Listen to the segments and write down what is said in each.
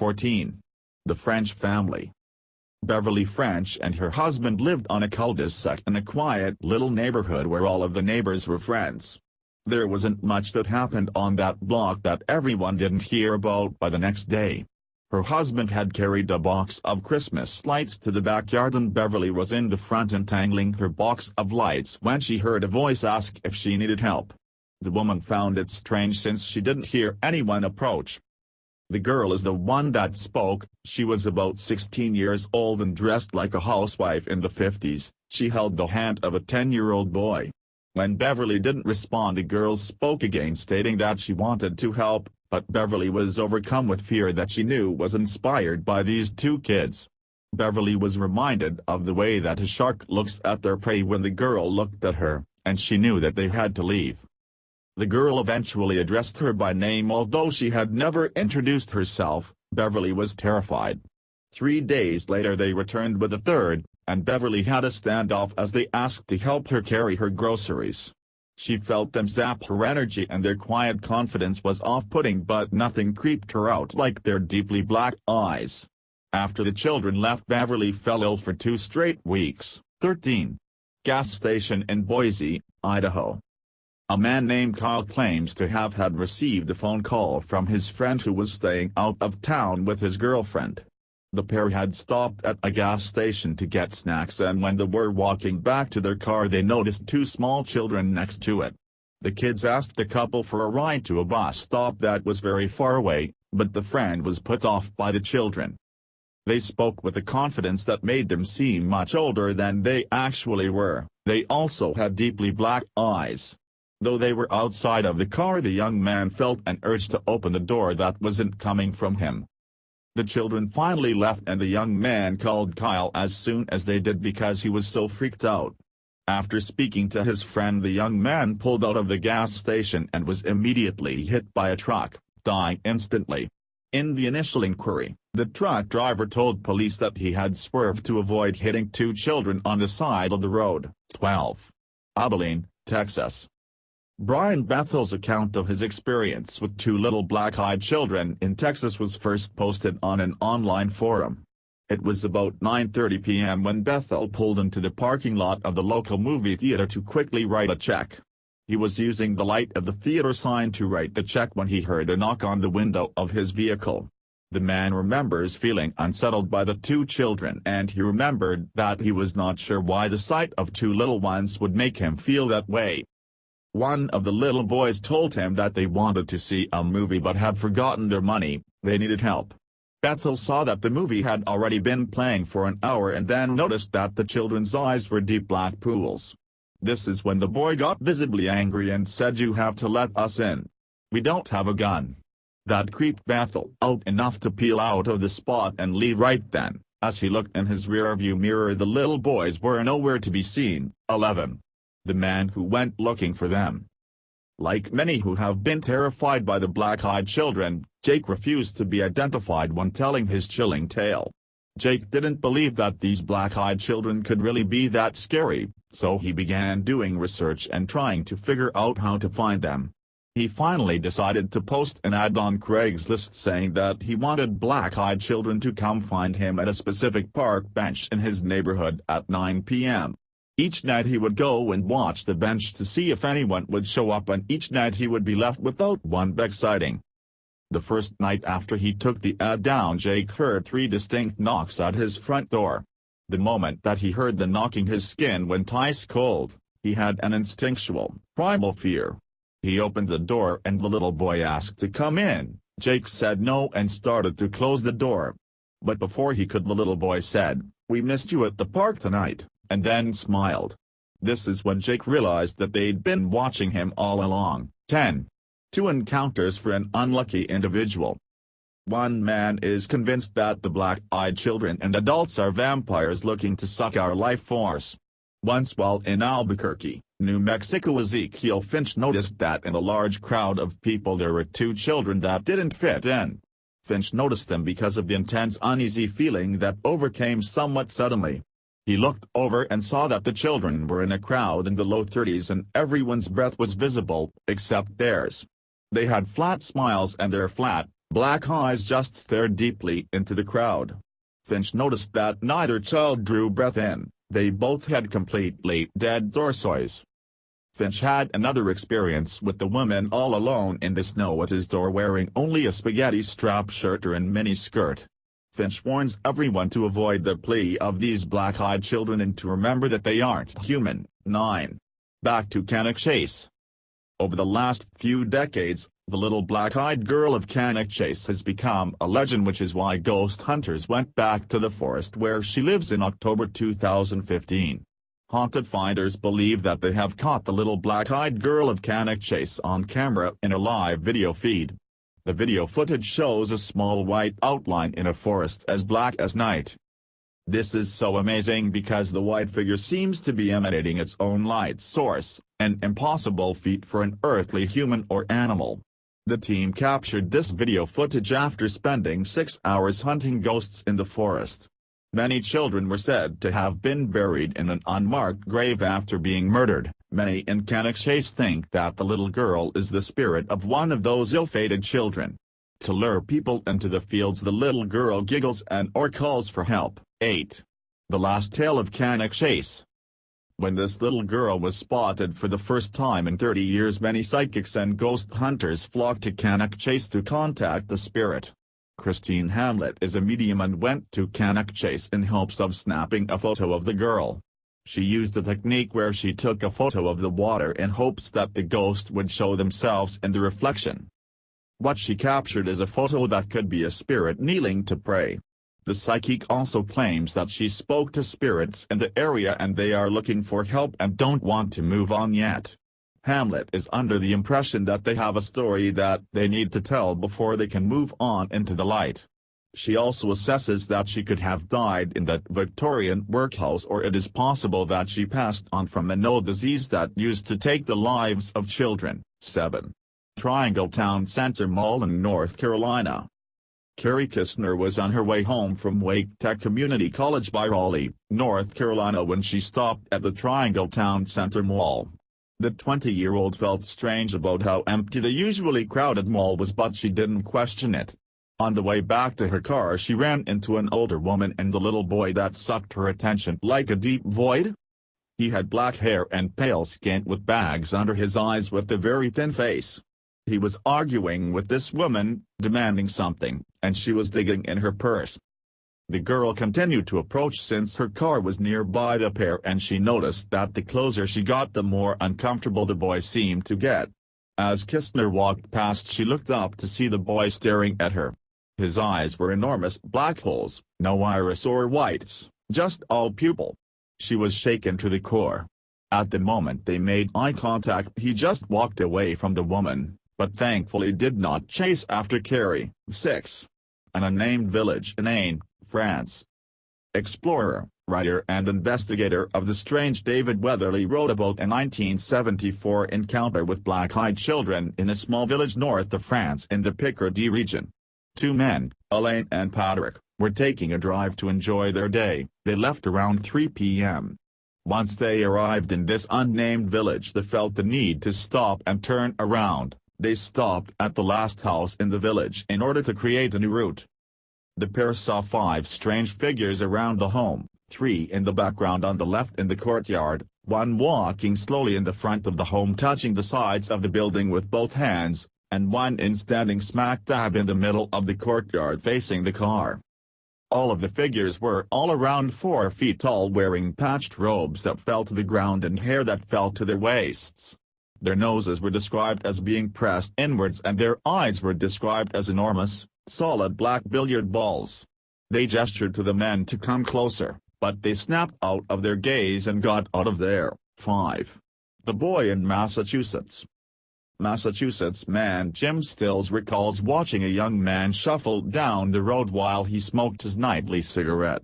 14. The French family. Beverly French and her husband lived on a cul-de-sac in a quiet little neighborhood where all of the neighbors were friends. There wasn't much that happened on that block that everyone didn't hear about by the next day. Her husband had carried a box of Christmas lights to the backyard and Beverly was in the front untangling her box of lights when she heard a voice ask if she needed help. The woman found it strange since she didn't hear anyone approach. The girl is the one that spoke. She was about 16 years old and dressed like a housewife in the 50s. She held the hand of a 10-year-old boy. When Beverly didn't respond, the girl spoke again stating that she wanted to help, but Beverly was overcome with fear that she knew was inspired by these two kids. Beverly was reminded of the way that a shark looks at their prey when the girl looked at her, and she knew that they had to leave. The girl eventually addressed her by name. Although she had never introduced herself, Beverly was terrified. 3 days later they returned with a third, and Beverly had a standoff as they asked to help her carry her groceries. She felt them zap her energy and their quiet confidence was off-putting, but nothing creeped her out like their deeply black eyes. After the children left, Beverly fell ill for 2 straight weeks. 13. Gas station in Boise, Idaho. A man named Kyle claims to have had received a phone call from his friend who was staying out of town with his girlfriend. The pair had stopped at a gas station to get snacks, and when they were walking back to their car they noticed 2 small children next to it. The kids asked the couple for a ride to a bus stop that was very far away, but the friend was put off by the children. They spoke with a confidence that made them seem much older than they actually were. They also had deeply black eyes. Though they were outside of the car, the young man felt an urge to open the door that wasn't coming from him. The children finally left and the young man called Kyle as soon as they did because he was so freaked out. After speaking to his friend, the young man pulled out of the gas station and was immediately hit by a truck, dying instantly. In the initial inquiry, the truck driver told police that he had swerved to avoid hitting 2 children on the side of the road. 12. Abilene, Texas. Brian Bethel's account of his experience with 2 little black-eyed children in Texas was first posted on an online forum. It was about 9:30 p.m. when Bethel pulled into the parking lot of the local movie theater to quickly write a check. He was using the light of the theater sign to write the check when he heard a knock on the window of his vehicle. The man remembers feeling unsettled by the 2 children, and he remembered that he was not sure why the sight of 2 little ones would make him feel that way. One of the little boys told him that they wanted to see a movie but had forgotten their money. They needed help. Bethel saw that the movie had already been playing for an hour and then noticed that the children's eyes were deep black pools. This is when the boy got visibly angry and said, "You have to let us in. We don't have a gun." That creeped Bethel out enough to peel out of the spot and leave right then. As he looked in his rearview mirror, the little boys were nowhere to be seen. 11. The man who went looking for them. Like many who have been terrified by the black-eyed children, Jake refused to be identified when telling his chilling tale. Jake didn't believe that these black-eyed children could really be that scary, so he began doing research and trying to figure out how to find them. He finally decided to post an ad on Craigslist saying that he wanted black-eyed children to come find him at a specific park bench in his neighborhood at 9 p.m. Each night he would go and watch the bench to see if anyone would show up, and each night he would be left without one big sighting. The first night after he took the ad down, Jake heard 3 distinct knocks at his front door. The moment that he heard the knocking, his skin went ice cold. He had an instinctual, primal fear. He opened the door and the little boy asked to come in. Jake said no and started to close the door. But before he could, the little boy said, "We missed you at the park tonight," and then smiled. This is when Jake realized that they'd been watching him all along. 10. 2 encounters for an unlucky individual. One man is convinced that the black-eyed children and adults are vampires looking to suck our life force. Once while in Albuquerque, New Mexico, Ezekiel Finch noticed that in a large crowd of people there were 2 children that didn't fit in. Finch noticed them because of the intense uneasy feeling that overcame somewhat suddenly. He looked over and saw that the children were in a crowd in the low 30s and everyone's breath was visible, except theirs. They had flat smiles and their flat, Black eyes just stared deeply into the crowd. Finch noticed that neither child drew breath in, they both had completely dead torsos. Finch had another experience with the woman all alone in the snow at his door wearing only a spaghetti strap shirt or a mini skirt. Finch warns everyone to avoid the plea of these black-eyed children and to remember that they aren't human. 9. Back to Cannock Chase. Over the last few decades, the little black-eyed girl of Cannock Chase has become a legend, which is why ghost hunters went back to the forest where she lives in October 2015. Haunted finders believe that they have caught the little black-eyed girl of Cannock Chase on camera in a live video feed. The video footage shows a small white outline in a forest as black as night. This is so amazing because the white figure seems to be emanating its own light source, an impossible feat for an earthly human or animal. The team captured this video footage after spending 6 hours hunting ghosts in the forest. Many children were said to have been buried in an unmarked grave after being murdered. Many in Cannock Chase think that the little girl is the spirit of one of those ill-fated children. To lure people into the fields, the little girl giggles and/or calls for help. 8. The Last Tale of Cannock Chase. When this little girl was spotted for the first time in 30 years, many psychics and ghost hunters flocked to Cannock Chase to contact the spirit. Christine Hamlet is a medium and went to Cannock Chase in hopes of snapping a photo of the girl. She used a technique where she took a photo of the water in hopes that the ghost would show themselves in the reflection. What she captured is a photo that could be a spirit kneeling to pray. The psychic also claims that she spoke to spirits in the area and they are looking for help and don't want to move on yet. Hamlet is under the impression that they have a story that they need to tell before they can move on into the light. She also assesses that she could have died in that Victorian workhouse, or it is possible that she passed on from an old disease that used to take the lives of children. 7. Triangle Town Center Mall in North Carolina. Carrie Kistner was on her way home from Wake Tech Community College by Raleigh, North Carolina when she stopped at the Triangle Town Center Mall. The 20-year-old felt strange about how empty the usually crowded mall was, but she didn't question it. On the way back to her car, she ran into an older woman and a little boy that sucked her attention like a deep void. He had black hair and pale skin with bags under his eyes with a very thin face. He was arguing with this woman, demanding something, and she was digging in her purse. The girl continued to approach since her car was nearby the pair, and she noticed that the closer she got, the more uncomfortable the boy seemed to get. As Kistner walked past, she looked up to see the boy staring at her. His eyes were enormous black holes, no iris or whites, just all pupil. She was shaken to the core. At the moment they made eye contact, he just walked away from the woman, but thankfully did not chase after Carrie. 6. An unnamed village in Ain, France. Explorer, writer and investigator of the strange David Weatherly wrote about a 1974 encounter with black-eyed children in a small village north of France in the Picardy region. Two men, Alain and Patrick, were taking a drive to enjoy their day. They left around 3 p.m. Once they arrived in this unnamed village, they felt the need to stop and turn around. They stopped at the last house in the village in order to create a new route. The pair saw 5 strange figures around the home, 3 in the background on the left in the courtyard, 1 walking slowly in the front of the home touching the sides of the building with both hands, and 1 standing smack dab in the middle of the courtyard facing the car. All of the figures were all around 4 feet tall, wearing patched robes that fell to the ground and hair that fell to their waists. Their noses were described as being pressed inwards and their eyes were described as enormous, solid black billiard balls. They gestured to the men to come closer, but they snapped out of their gaze and got out of there. 5. The boy in Massachusetts. Massachusetts man Jim Stills recalls watching a young man shuffle down the road while he smoked his nightly cigarette.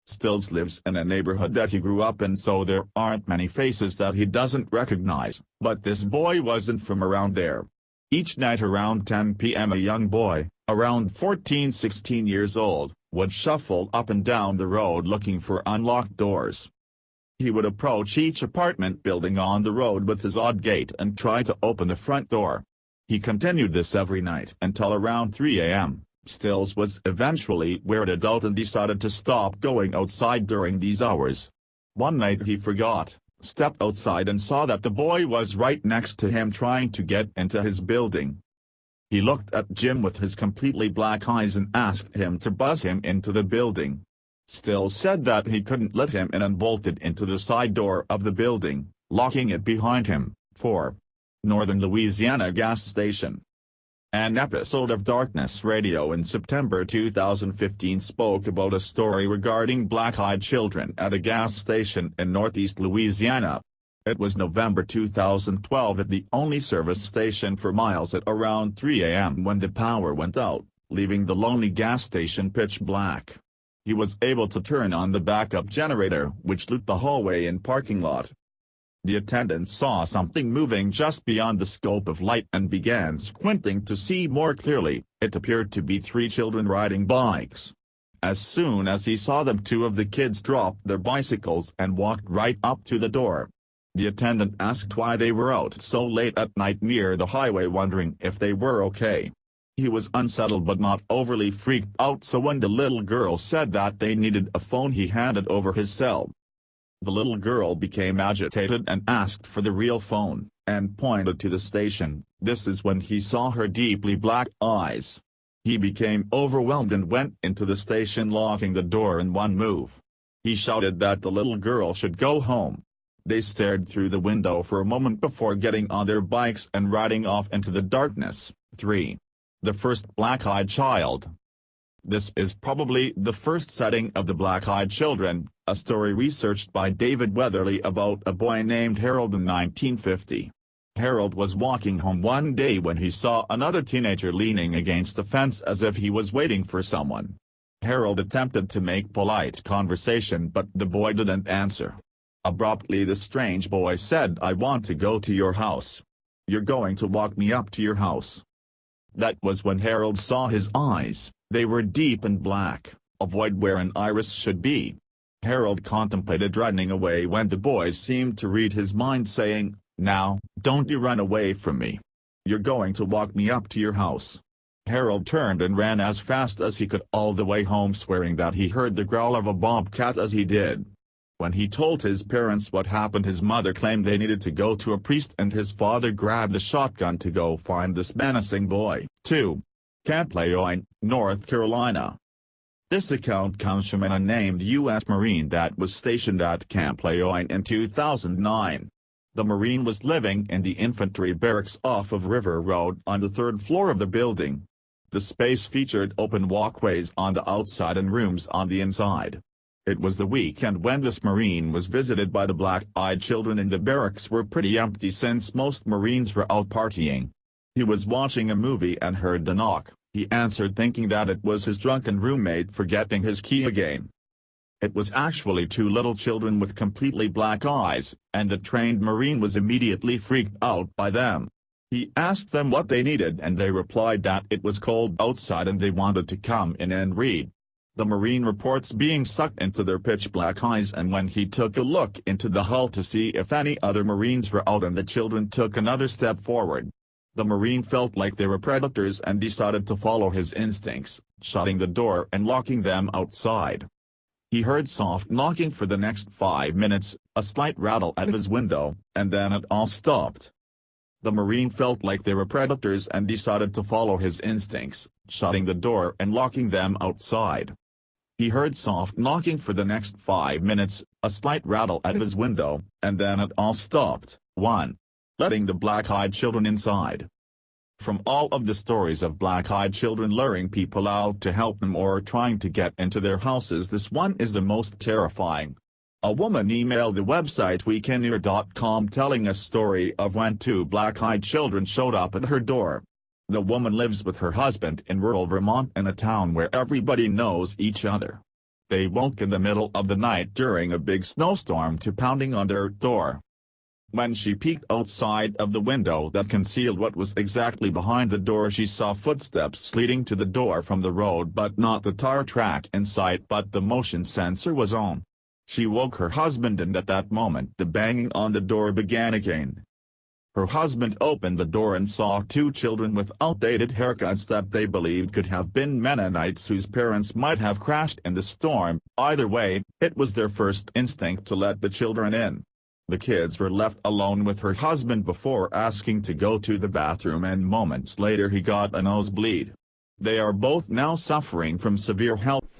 Stills lives in a neighborhood that he grew up in, so there aren't many faces that he doesn't recognize, but this boy wasn't from around there. Each night around 10 p.m. a young boy, around 14-16 years old, would shuffle up and down the road looking for unlocked doors. He would approach each apartment building on the road with his odd gait and try to open the front door. He continued this every night until around 3 a.m. Stills was eventually weirded out and decided to stop going outside during these hours. One night he forgot, stepped outside and saw that the boy was right next to him trying to get into his building. He looked at Jim with his completely black eyes and asked him to buzz him into the building. Stills said that he couldn't let him in and bolted into the side door of the building, locking it behind him. 4. Northern Louisiana gas station. An episode of Darkness Radio in September 2015 spoke about a story regarding black-eyed children at a gas station in northeast Louisiana. It was November 2012 at the only service station for miles at around 3 a.m. when the power went out, leaving the lonely gas station pitch black. He was able to turn on the backup generator which lit the hallway and parking lot. The attendant saw something moving just beyond the scope of light and began squinting to see more clearly. It appeared to be 3 children riding bikes. As soon as he saw them, 2 of the kids dropped their bicycles and walked right up to the door. The attendant asked why they were out so late at night near the highway, wondering if they were okay. He was unsettled but not overly freaked out, so when the little girl said that they needed a phone he handed over his cell. The little girl became agitated and asked for the real phone, and pointed to the station. This is when he saw her deeply black eyes. He became overwhelmed and went into the station, locking the door in one move. He shouted that the little girl should go home. They stared through the window for a moment before getting on their bikes and riding off into the darkness. 3. The first black-eyed child. This is probably the first setting of the Black-Eyed Children, a story researched by David Weatherly about a boy named Harold in 1950. Harold was walking home one day when he saw another teenager leaning against the fence as if he was waiting for someone. Harold attempted to make polite conversation, but the boy didn't answer. Abruptly the strange boy said, "I want to go to your house. You're going to walk me up to your house." That was when Harold saw his eyes. They were deep and black, a void where an iris should be. Harold contemplated running away when the boy seemed to read his mind, saying, "Now, don't you run away from me. You're going to walk me up to your house." Harold turned and ran as fast as he could all the way home, swearing that he heard the growl of a bobcat as he did. When he told his parents what happened, his mother claimed they needed to go to a priest, and his father grabbed a shotgun to go find this menacing boy. 2. Camp Lejeune, North Carolina. This account comes from an unnamed U.S. Marine that was stationed at Camp Lejeune in 2009. The Marine was living in the infantry barracks off of River Road on the 3rd floor of the building. The space featured open walkways on the outside and rooms on the inside. It was the weekend when this Marine was visited by the black-eyed children, and the barracks were pretty empty since most Marines were out partying. He was watching a movie and heard the knock. He answered, thinking that it was his drunken roommate forgetting his key again. It was actually 2 little children with completely black eyes, and the trained Marine was immediately freaked out by them. He asked them what they needed, and they replied that it was cold outside and they wanted to come in and read. The Marine reports being sucked into their pitch-black eyes, and when he took a look into the hull to see if any other Marines were out and the children took another step forward, the Marine felt like they were predators and decided to follow his instincts, shutting the door and locking them outside. He heard soft knocking for the next 5 minutes, a slight rattle at his window, and then it all stopped. The Marine felt like they were predators and decided to follow his instincts, shutting the door and locking them outside. He heard soft knocking for the next 5 minutes, a slight rattle at his window, and then it all stopped. 1. Letting the black-eyed children inside. From all of the stories of black-eyed children luring people out to help them or trying to get into their houses, this one is the most terrifying. A woman emailed the website weekender.com telling a story of when 2 black-eyed children showed up at her door. The woman lives with her husband in rural Vermont in a town where everybody knows each other. They woke in the middle of the night during a big snowstorm to pounding on their door. When she peeked outside of the window that concealed what was exactly behind the door, she saw footsteps leading to the door from the road, but not the tar track in sight, but the motion sensor was on. She woke her husband, and at that moment the banging on the door began again. Her husband opened the door and saw two children with outdated haircuts that they believed could have been Mennonites whose parents might have crashed in the storm. Either way, it was their first instinct to let the children in. The kids were left alone with her husband before asking to go to the bathroom, and moments later he got a nosebleed. They are both now suffering from severe health